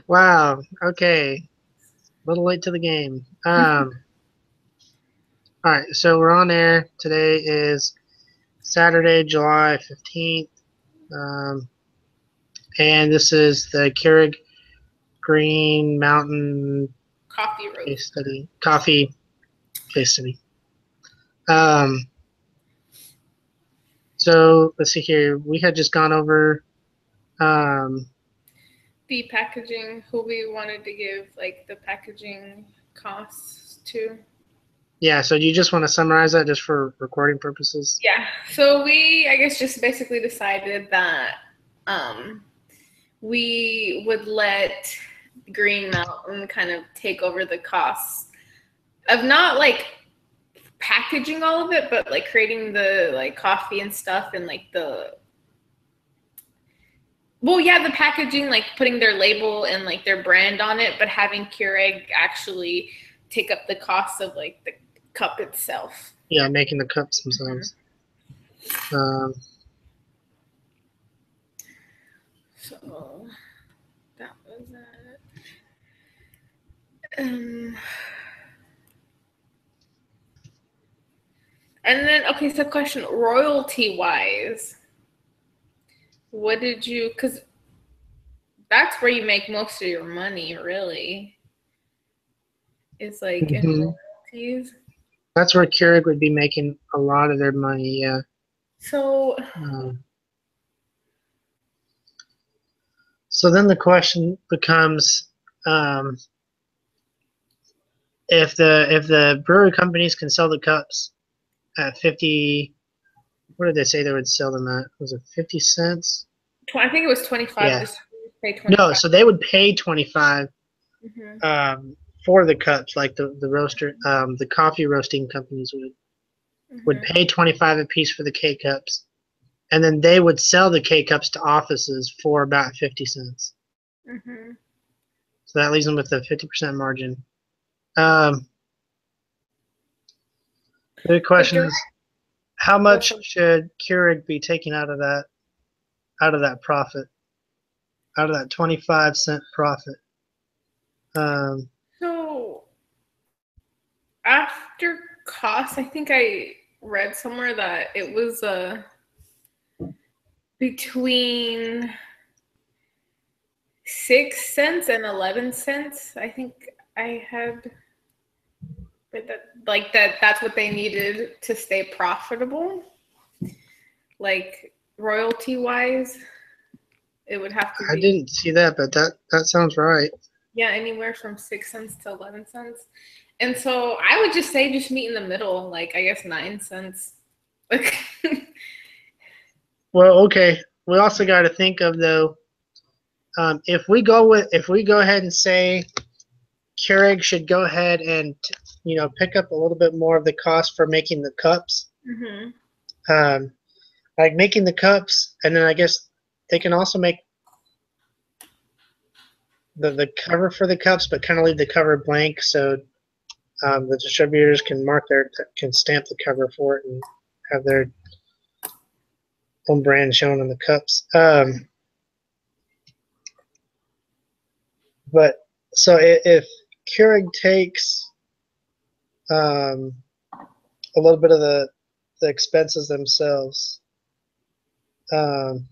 Wow. Okay. A little late to the game. All right. So we're on air. Today is Saturday, July 15th. Um, and this is the Keurig Green Mountain Coffee case roast. study, coffee case study. Um, so let's see here. We had just gone over, um, The packaging, who we wanted to give like the packaging costs to. yeah. So you just want to summarize that just for recording purposes? Yeah. So we, I guess, just basically decided that um, we would let Green Mountain kind of take over the costs of not like packaging all of it, but like creating the like coffee and stuff and like the packaging, like putting their label and like their brand on it, but having Keurig actually take up the cost of like the cup itself. Yeah, making the cups Mm-hmm. themselves. Um, So that was it. Um, and then okay, so question royalty wise, what did you? Because that's where you make most of your money, really. It's like in mhm. royalties. That's where Keurig would be making a lot of their money. Yeah. So Um, so then the question becomes, um, if the brewery companies can sell the cups at 50, what did they say they would sell them at? Was it 50 cents? I think it was 25. Yeah. Just pay No, 25. so they would pay 25 Mm-hmm. for the cups, like the roaster, the coffee roasting companies would Mm-hmm. pay 25 a piece for the K cups, and then they would sell the K cups to offices for about 50 cents. Mm-hmm. So that leaves them with a 50% margin. Um, the But question direct is, how go much from should Keurig be taking out of that profit, out of that 25-cent profit? Um, so after cost, I think I read somewhere that it was between 6 cents and 11 cents. I think I had but that like that's what they needed to stay profitable. Like royalty wise, it would have to I be didn't see that, but that sounds right. yeah, anywhere from 6 cents to 11 cents. And so I would just say just meet in the middle, like I guess 9 cents. Like Well, okay. We also got to think of though, if we go ahead and say Keurig should go ahead and pick up a little bit more of the cost for making the cups, mm-hmm. um, like making the cups, and then I guess they can also make the cover for the cups, but kind of leave the cover blank so the distributors can stamp the cover for it and have their own brand shown on the cups. But so if Keurig takes um, a little bit of the expenses themselves, um,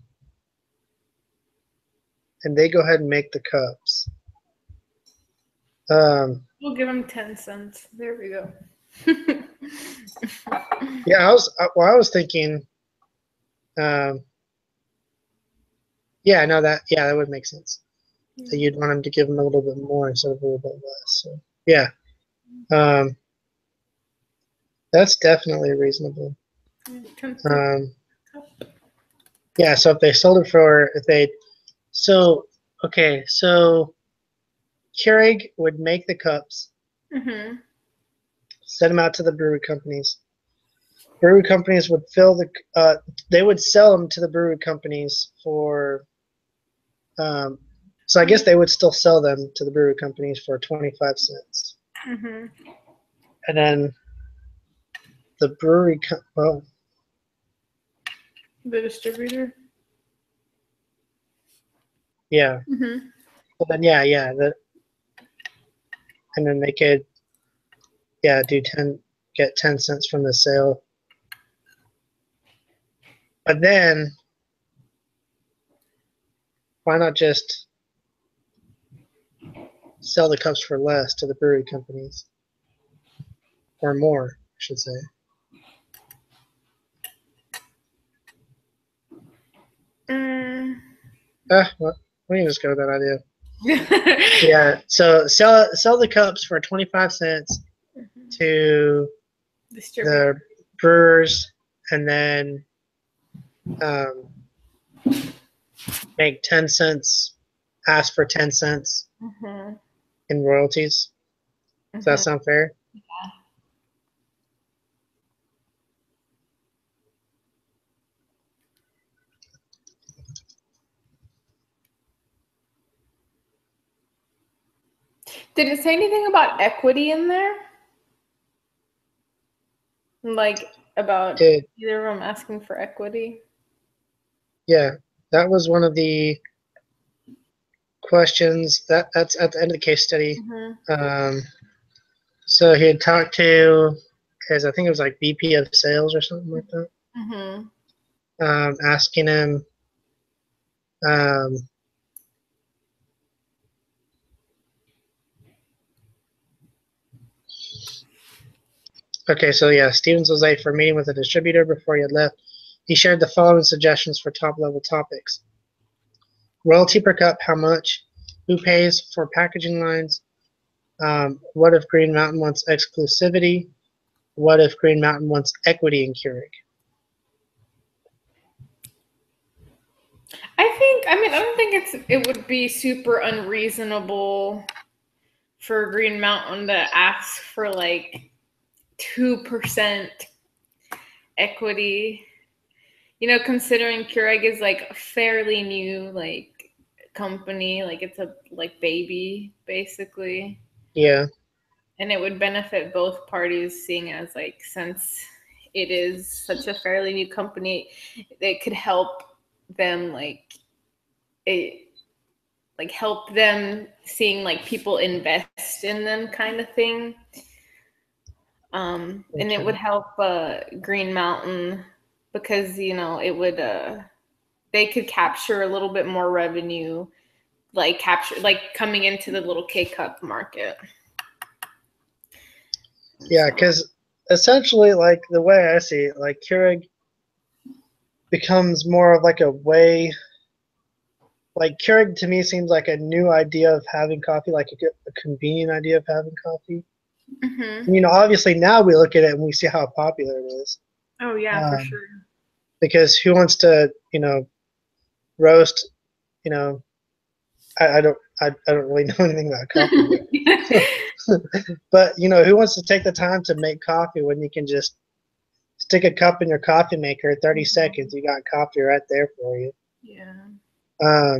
and they go ahead and make the cups. Um, We'll give them 10 cents. There we go. yeah, I was thinking, um, yeah, no, that would make sense. That you'd want them to give them a little bit more instead of a little bit less. So yeah, um, that's definitely reasonable. 10 cents. Um, yeah, so if they sold it for if they so okay, so Keurig would make the cups, Mm-hmm. send them out to the brewery companies. Brewery companies would they would sell them to the brewery companies for, um, so I guess they would still sell them to the brewery companies for 25 cents. Mm-hmm. And then the well, The distributor. yeah. Mm-hmm. But then and then they could get 10 cents from the sale. But then why not just sell the cups for less to the brewery companies? Or more, I should say. Well, we can just go with that idea. Yeah, so sell the cups for 25 cents to the brewers, and then make 10 cents, ask for 10 cents in royalties. Does that sound fair? Yeah. Did it say anything about equity in there? Like about either of them asking for equity? Yeah, that was one of the questions. That's at the end of the case study. So he had talked to his, I think it was like VP of sales or something like that. Asking him, okay, so yeah, Stevens was late for a meeting with a distributor before he had left. He shared the following suggestions for top-level topics. Royalty per cup, how much? Who pays for packaging lines? What if Green Mountain wants exclusivity? What if Green Mountain wants equity in Keurig? I don't think it would be super unreasonable for Green Mountain to ask for like 2% equity. You know, considering Keurig is like a fairly new like company, like it's a like baby basically. Yeah. And it would benefit both parties, seeing as like since it is such a fairly new company, it could help them help them seeing like people invest in them kind of thing. And it would help Green Mountain because it would they could capture a little bit more revenue, like coming into the little K-Cup market. Yeah, because essentially, like the way I see it, like Keurig becomes more of like a way. Like Keurig to me seems like a new idea of having coffee, like a convenient idea of having coffee. Obviously now we look at it and we see how popular it is. Oh yeah, for sure. Because who wants to, roast, I don't really know anything about coffee. But who wants to take the time to make coffee when you can just stick a cup in your coffee maker, 30 seconds, you got coffee right there for you. Yeah.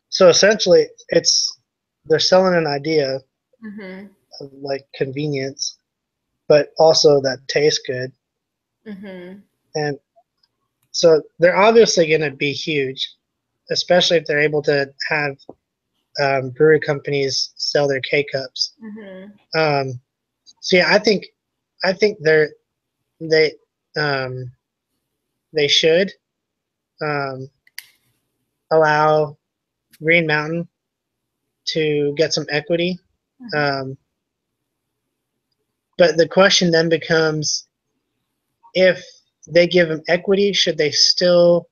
So essentially they're selling an idea of like convenience, but also that tastes good. And so they're obviously going to be huge, especially if they're able to have brewery companies sell their K-Cups. So yeah, I think they should allow Green Mountain to get some equity. But the question then becomes, if they give them equity, should they still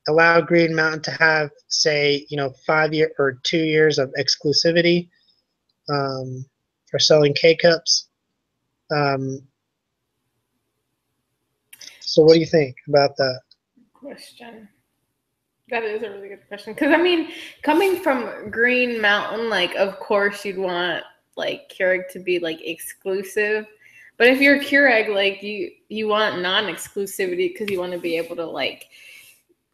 allow Green Mountain to have, say, 5 year or 2 years of exclusivity for selling K-Cups? So what do you think about that question? That is a really good question. Because, coming from Green Mountain, like, of course you'd want, like, Keurig to be, like, exclusive. But if you're Keurig, like, you want non-exclusivity because you want to be able to, like,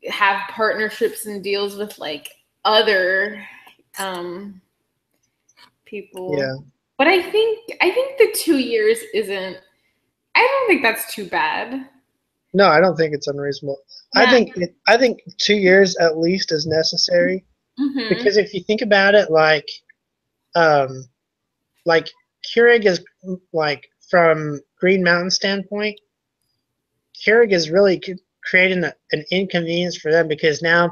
have partnerships and deals with, like, other people. Yeah. But I think the 2 years isn't... I don't think that's too bad. No, I don't think it's unreasonable. Yeah. I think 2 years at least is necessary Mm-hmm. Because if you think about it, um, like Keurig is like from Green Mountain standpoint, Keurig is really creating an inconvenience for them because now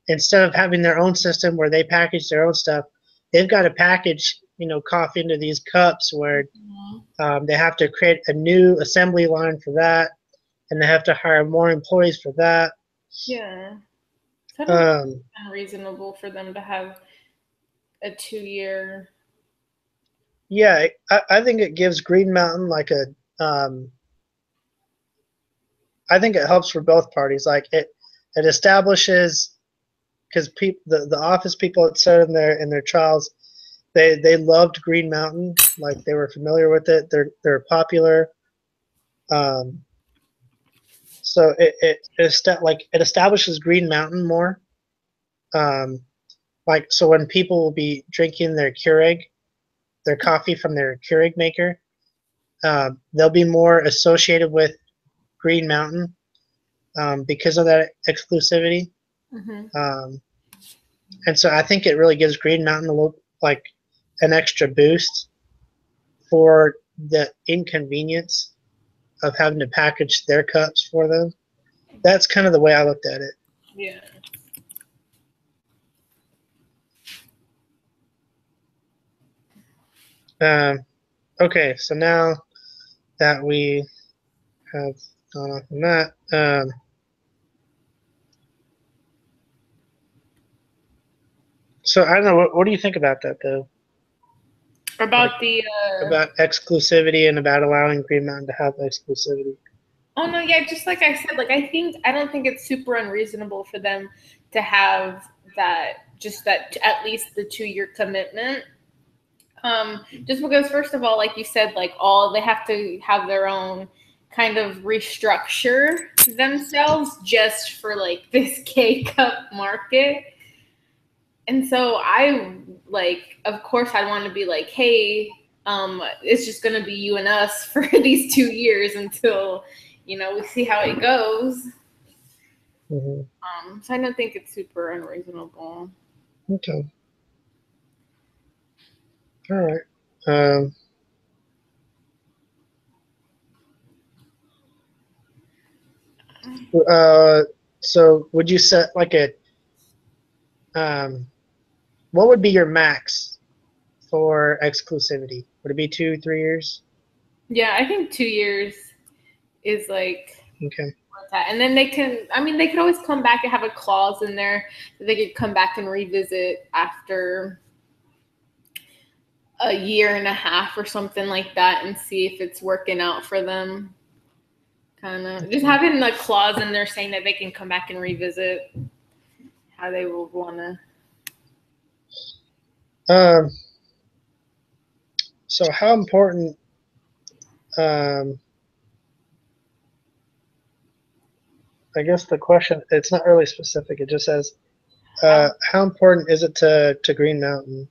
instead of having their own system where they package their own stuff, they've got to package coffee into these cups where they have to create a new assembly line for that, and they have to hire more employees for that. Yeah. So I don't think Um, it's unreasonable for them to have a 2-year. yeah, I think it gives Green Mountain like a. I think it helps for both parties. Like it establishes because the office people had said in their trials, they loved Green Mountain, like they were familiar with it. They're popular. Um, so it establishes Green Mountain more. Um, like so when people will be drinking their Keurig, their coffee from their Keurig maker, they'll be more associated with Green Mountain because of that exclusivity. Mm-hmm. And so I think it really gives Green Mountain a little like an extra boost for the inconvenience of having to package their cups for them. That's kind of the way I looked at it. Yeah. Okay, so now that we have gone off on that, so I don't know. What do you think about that, though? Like About the about exclusivity and about allowing Green Mountain to have exclusivity? oh no, yeah, just like I said, like I don't think it's super unreasonable for them to have that at least the 2-year commitment. Just because first of all, like you said, like all they have to have their own kind of restructure themselves just for like this K cup market. And so I like, of course, I'd want to be like, hey, it's just going to be you and us for these 2 years until, we see how it goes. Mm-hmm. So I don't think it's super unreasonable. Okay. All right. Um, so would you set like what would be your max for exclusivity? Would it be 2, 3 years? Yeah, I think 2 years is like Okay. that. And then they could always come back and have a clause in there that they could come back and revisit after a year and a half or something like that and see if it's working out for them. Kind of just having a clause in there saying that they can come back and revisit how they will want to. Um, so how important, um, I guess the question, it's not really specific. It just says, how important is it to Green Mountain?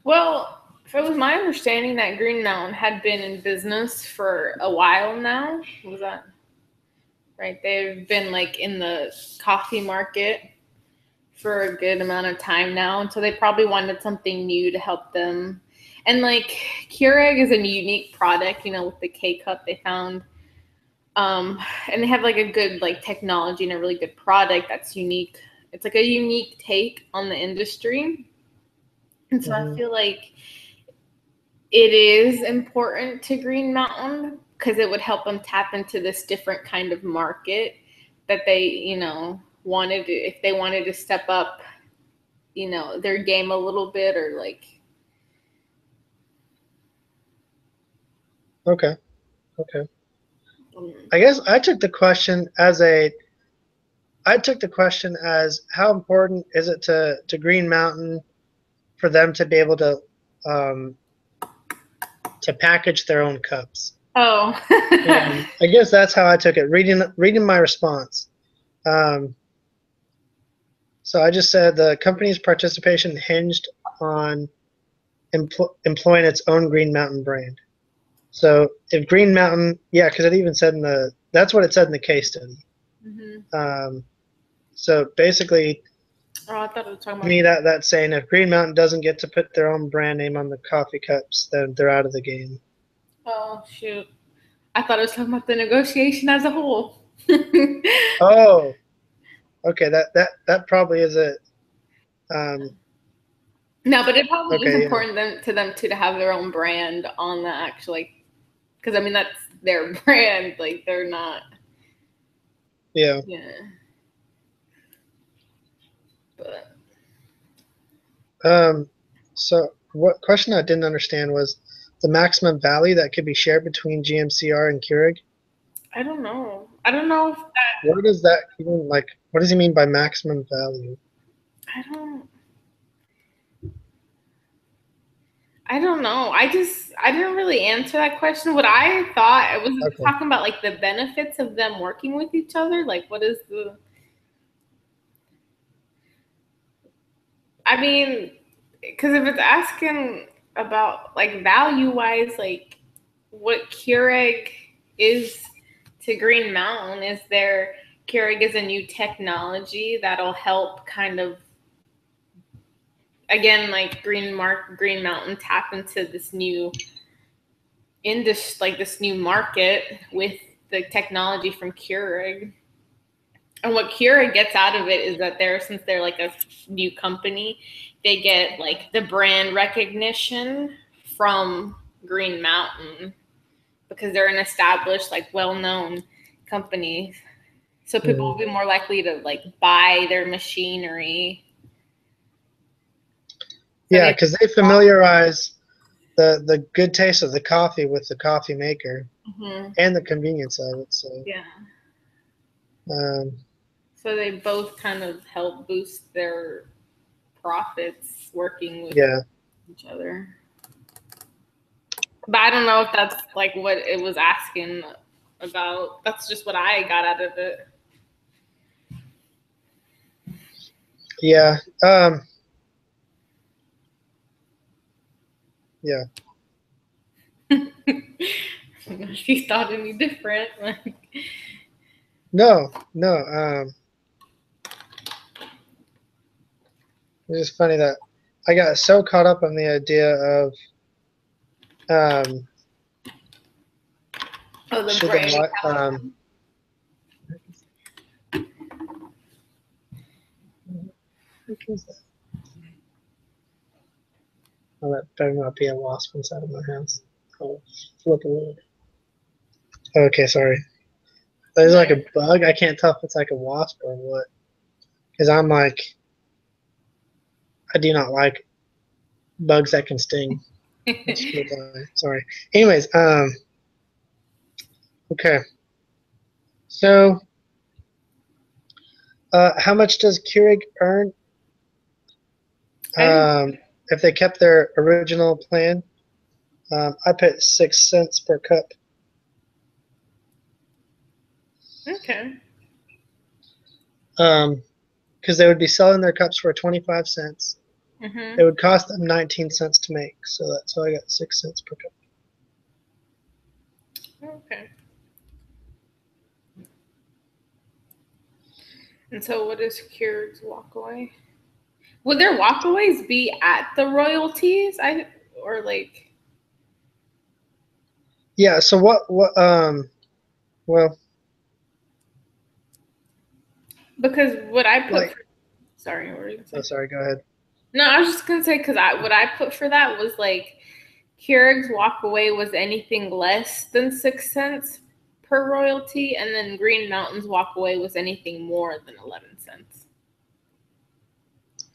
Well, it was my understanding that Green Mountain had been in business for a while now. What was that? Right. They've been like in the coffee market for a good amount of time now. And so they probably wanted something new to help them. And like Keurig is a unique product, with the K cup they found. And they have like a good like technology and a really good product that's unique. It's like a unique take on the industry. And so I feel like it is important to Green Mountain because it would help them tap into this different kind of market that they, wanted to, if they wanted to step up, their game a little bit or like. Okay. I guess I took the question as how important is it to Green Mountain for them to be able to package their own cups. Oh. And I guess that's how I took it. Reading my response. So I just said the company's participation hinged on employing its own Green Mountain brand. So if Green Mountain, yeah, because it even said that's what it said in the case study. Mm-hmm. So basically, Oh, I thought it was talking To about. me, that's saying if Green Mountain doesn't get to put their own brand name on the coffee cups, then they're out of the game. Oh shoot! I thought it was talking about the negotiation as a whole. Oh, okay. That probably is it. Um, No, but it probably is okay, yeah, important to them too to have their own brand on the actual, like, because I mean that's their brand. Like they're not. yeah. Yeah. But So what question I didn't understand was the maximum value that could be shared between GMCR and Keurig. I don't know. I don't know if that. What does that even like? What does he mean by maximum value? I don't. I don't know. I didn't really answer that question. What I thought it was Okay. talking about like the benefits of them working with each other. Like what is the I mean, because if it's asking about like value wise, like what Keurig is to Green Mountain is their Keurig is a new technology that'll help kind of again like Green Mountain tap into this new this new market with the technology from Keurig. And what Keurig gets out of it is that since they're like a new company, they get like the brand recognition from Green Mountain because they're an established, like well-known company. So people Mhm. will be more likely to like buy their machinery. So Yeah, they, because they familiarize the good taste of the coffee with the coffee maker mhm, and the convenience of it. So yeah. um, So they both kind of help boost their profits working with yeah, each other. But I don't know if that's like what it was asking about. That's just what I got out of it. yeah, yeah. If you thought any different, like, No, no. It's just funny that I got so caught up on the idea of um, oh, the should the brand. what is that? Oh, that better not be a wasp inside of my house. Oh, flip a lid. Okay, sorry. There's like a bug. I can't tell if it's like a wasp or what. Because I'm like, I do not like bugs that can sting. Let's put it that way. Sorry. Anyways, okay. So, how much does Keurig earn I didn't. if they kept their original plan? I put 6 cents per cup. Okay. Because they would be selling their cups for 25 cents. It Mhm. would cost them 19 cents to make. So that's how I got 6 cents per cup. Okay. And so, what is Keurig's walkaway? Would their walkaways be at the royalties? I or like Yeah. So well, because what I put. like, For, sorry, what were you gonna oh, say? sorry, go ahead. No, I was just gonna say because what I put for that was like Keurig's walkaway was anything less than 6 cents per royalty, and then Green Mountain's walkaway was anything more than 11 cents.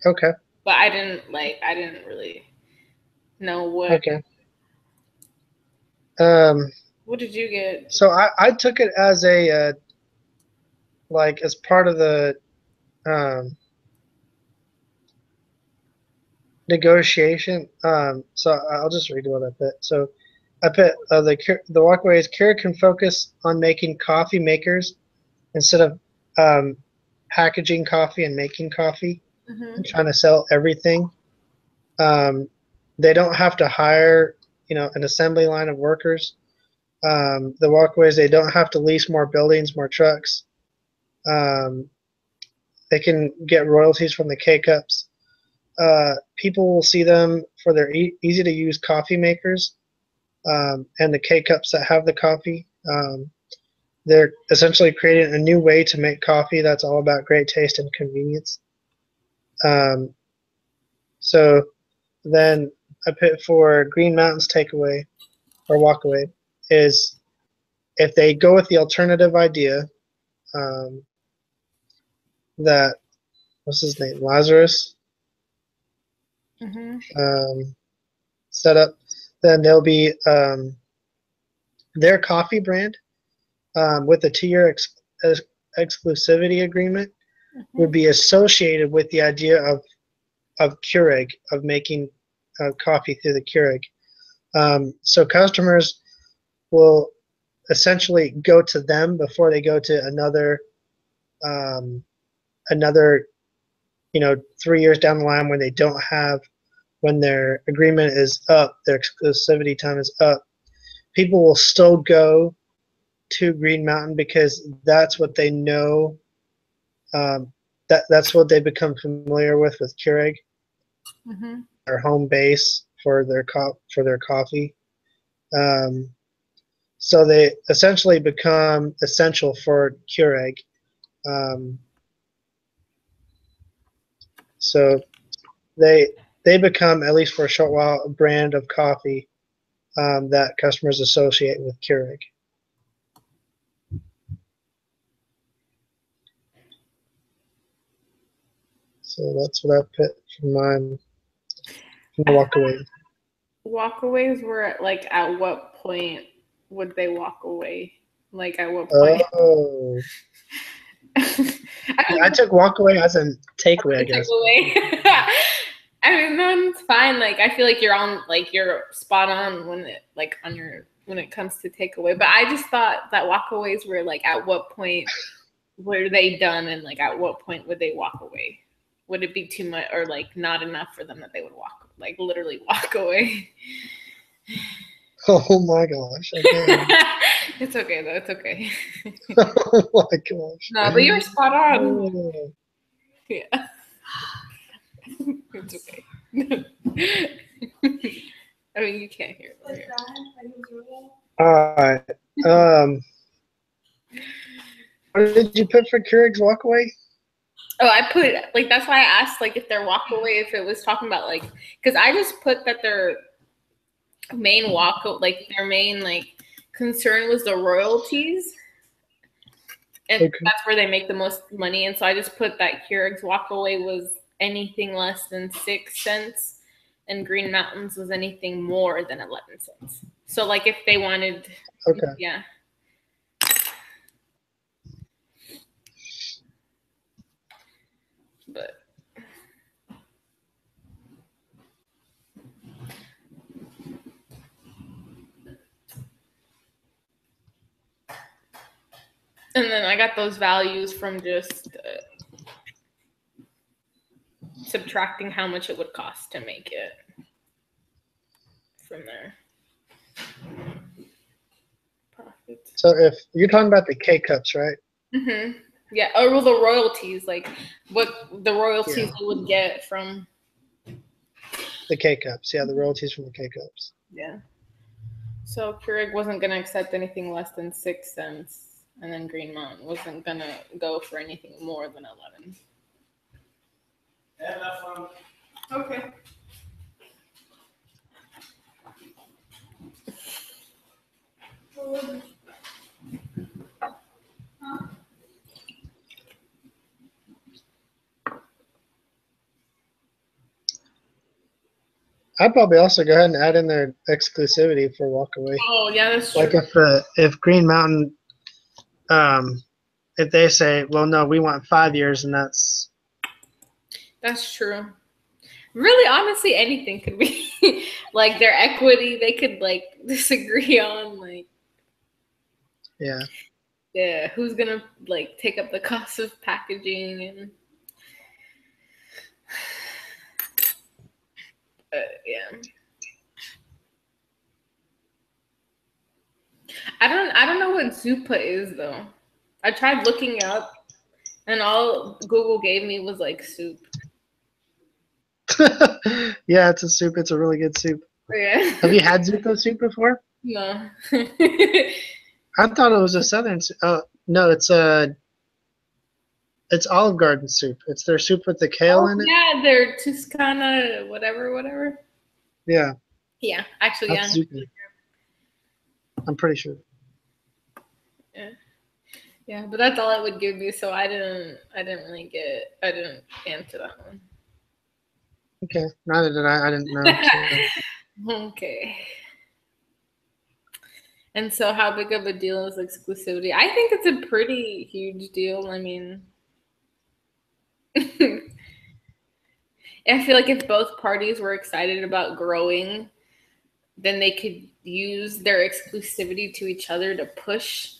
Okay. But I didn't really know Okay. Um, what did you get? so I took it as like as part of the um, negotiation. So I'll just read what I put. So I put the walkway is Keurig can focus on making coffee makers instead of um, packaging coffee and making coffee Mm-hmm. and trying to sell everything. Um, they don't have to hire, an assembly line of workers. The walkways, they don't have to lease more buildings, more trucks. Um, they can get royalties from the K-Cups. People will see them for their easy to use coffee makers, and the K-Cups that have the coffee. They're essentially creating a new way to make coffee that's all about great taste and convenience. So then I put for Green Mountain's takeaway or walkaway is if they go with the alternative idea that, what's his name, Lazarus, set up, then there'll be their coffee brand with a 2-year exclusivity agreement would be associated with the idea of Keurig, of making coffee through the Keurig. So customers will essentially go to them before they go to another, 3 years down the line when they don't have, when their agreement is up, their exclusivity time is up. People will still go to Green Mountain because that's what they know. That's what they become familiar with Keurig, their home base for their coffee. So they essentially become essential for Keurig. So they become, at least for a short while, a brand of coffee that customers associate with Keurig. So that's what I put for mine. Walkaway. Walkaways were like, at what point would they walk away? Like, at what point? Oh. I took walkaway as a takeaway, I guess. I mean, that's fine. Like, I feel like you're spot on when it comes to takeaway. But I just thought that walkaways were like, at what point were they done, and like, at what point would they walk away? Would it be too much or like not enough for them that they would literally walk away? Oh my gosh. Okay. It's okay though. It's okay. Oh my gosh. No, but you're spot on. Oh. Yeah. It's okay. I mean, you can't hear it. All right. What did you put for Keurig's walkaway? Oh, I put, like, that's why I asked, like, if their walkaway, if it was talking about, like, because I just put that their main concern was the royalties. And okay, that's where they make the most money. And so I just put that Keurig's walkaway was anything less than 6 cents, and Green Mountains was anything more than 11 cents. So, like, if they wanted, okay, yeah. But and then I got those values from just subtracting how much it would cost to make it from there. Profit. So if you're talking about the K-Cups, right? Mm-hmm. Yeah, or well, the royalties, like what the royalties they would get from the K-Cups. Yeah, the royalties from the K-Cups. Yeah. So Keurig wasn't going to accept anything less than 6 cents, and then Green Mountain wasn't going to go for anything more than 11. Yeah, that's fun. Okay. I'd probably also go ahead and add in their exclusivity for walkaway. Oh yeah, that's true. Like if Green Mountain, if they say, well, no, we want 5 years, and that's true. Really, honestly, anything could be like their equity. They could like disagree on like. Yeah. Yeah, who's gonna like take up the cost of packaging and. Yeah. I don't know what Zupa is though. I tried looking up And all Google gave me was like soup. Yeah, it's a soup. It's a really good soup. Yeah. Have you had Zuko soup before? No. I thought it was a southern. Oh no, it's Olive Garden soup. It's their soup with the kale in it. Yeah, they're Tuscana, whatever. Yeah, Yeah, actually, that's Zuko. I'm pretty sure. Yeah, but that's all it would give me, so I didn't answer that one. Okay, neither did I. I didn't know. So. Okay. And so, how big of a deal is exclusivity? I think it's a pretty huge deal. I mean, I feel like if both parties were excited about growing, then they could use their exclusivity to each other to push,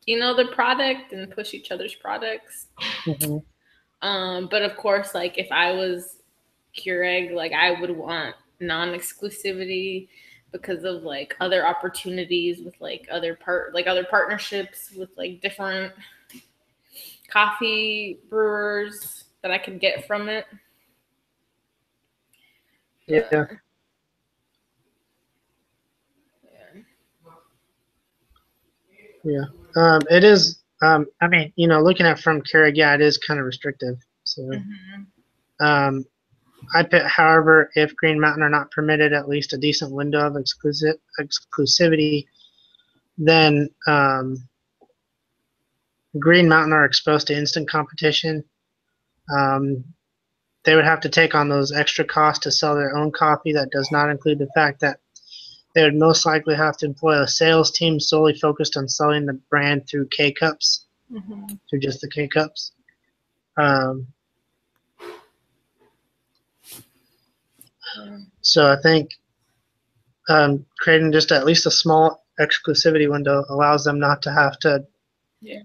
the product and push each other's products. Mm-hmm. But of course, like if I was Keurig, like I would want non-exclusivity because of like other opportunities with like other partnerships with like different coffee brewers that I could get from it. Yeah. Yeah. It is. I mean, looking at from Keurig, yeah, it is kind of restrictive. So, however, if Green Mountain are not permitted at least a decent window of exclusivity, then Green Mountain are exposed to instant competition. They would have to take on those extra costs to sell their own coffee. That does not include the fact that they would most likely have to employ a sales team solely focused on selling the brand through K-Cups, through just the K-Cups. So I think creating just at least a small exclusivity window allows them not to have to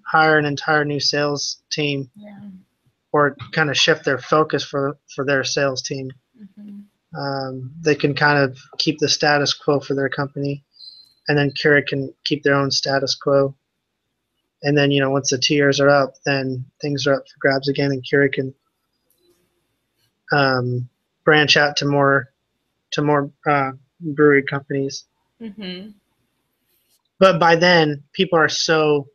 hire an entire new sales team or kind of shift their focus for their sales team. They can kind of keep the status quo for their company, and then Keurig can keep their own status quo. And then, once the 2 years are up, then things are up for grabs again, and Keurig can branch out to more brewery companies. But by then, people are so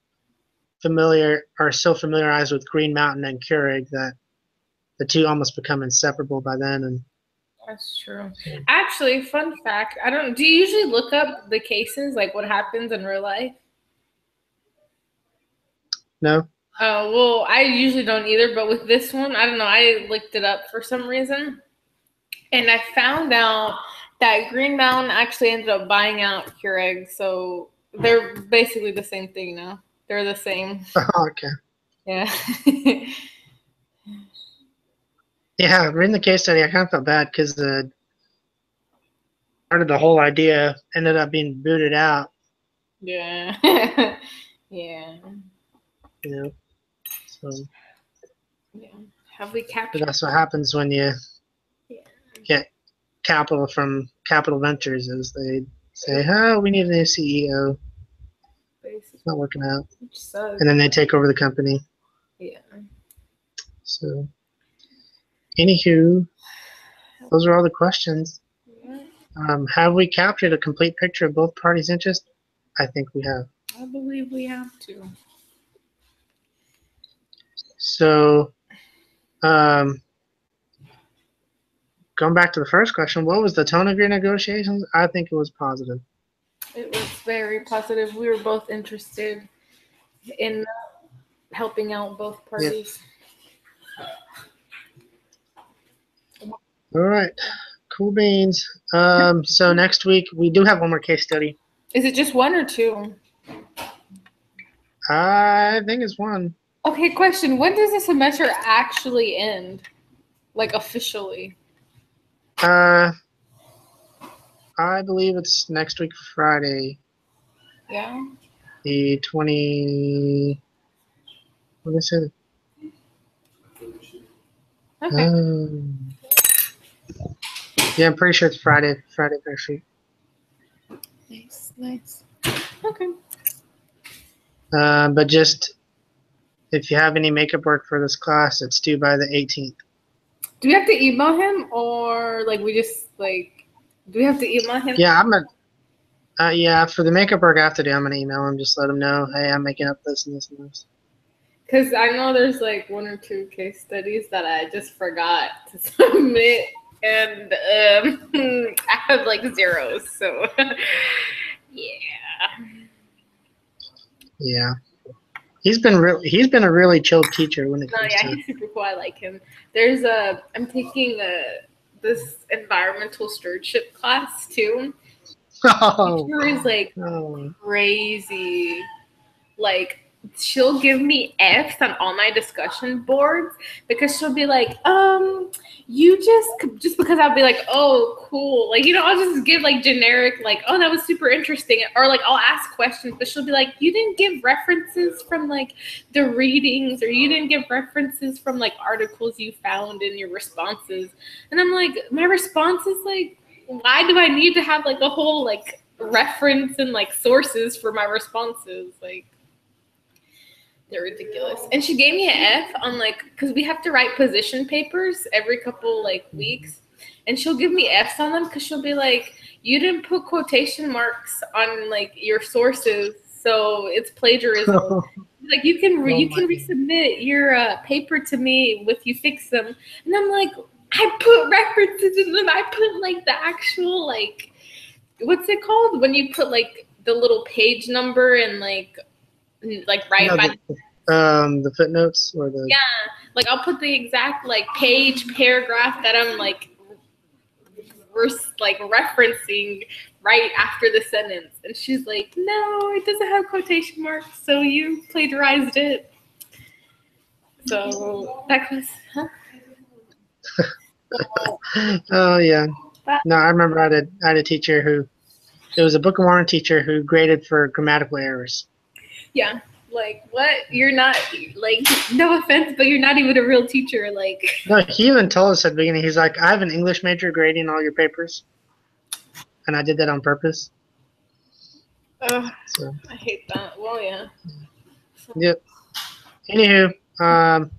familiarized with Green Mountain and Keurig that the two almost become inseparable by then. And that's true. Actually, fun fact, do you usually look up the cases, like what happens in real life? No. Oh, well, I usually don't either, but with this one, I don't know, I looked it up for some reason. And I found out that Green Mountain actually ended up buying out Keurig, so they're basically the same thing now. They're the same. Oh, okay. Yeah. Yeah, reading the case study, I kind of felt bad because part of the whole idea ended up being booted out. Yeah. Yeah. So. Yeah. Have we captured? But that's what happens when you get capital from Capital Ventures, is they say, "Oh, we need a new CEO." It's not working out, and then they take over the company. Yeah. So, anywho, those are all the questions. Have we captured a complete picture of both parties' interest? I think we have. I believe we have to. So, going back to the first question, what was the tone of your negotiations? I think it was positive. It was very positive. We were both interested in helping out both parties. Yeah. All right. Cool beans. So next week we do have one more case study. Is it just one or two? I think it's one. Okay, question. When does the semester actually end? Like officially? I believe it's next week Friday. Yeah. The 20. What did I say? Okay. Yeah, I'm pretty sure it's Friday next week. Nice. Okay. But just if you have any makeup work for this class, it's due by the 18th. Do we have to email him, or like we just like? Do we have to email him? Yeah, yeah, for the makeup work I have to do, I'm gonna email him. Just let him know, hey, I'm making up this and this and this. Because I know there's like 1 or 2 case studies that I just forgot to submit, and I have like zeros. So yeah. Yeah, he's been a really chill teacher when it No, comes yeah, to. he's super cool. I like him. I'm taking this environmental stewardship class too. Oh, Teacher is like oh. crazy. Like she'll give me F's on all my discussion boards because she'll be like, you just because I'll be like, oh, cool. Like, I'll just give like generic, like, oh, that was super interesting. Or like I'll ask questions, but she'll be like, you didn't give references from like the readings, or you didn't give references from like articles you found in your responses. And I'm like, my response is like, why do I need to have like a whole like reference and like sources for my responses? Like, they're ridiculous. And she gave me an F on like, because we have to write position papers every couple like weeks. And she'll give me F's on them because she'll be like, you didn't put quotation marks on like your sources, so it's plagiarism. Like you can resubmit your paper to me if you fix them. And I'm like, I put references in them. I put like the actual like, what's it called when you put like the little page number and like right by the footnotes or the. Yeah, like I'll put the exact like page paragraph that I'm like referencing right after the sentence, and she's like, no, it doesn't have quotation marks, so you plagiarized it. So that was Oh yeah. No, I remember I had a teacher who, it was a Book of Mormon teacher who graded for grammatical errors. Yeah, like what? You're not like, no offense, but you're not even a real teacher. Like, no, he even told us at the beginning. He's like, I have an English major grading all your papers, and I did that on purpose. So. I hate that. Well, yeah. Yep. Anywho,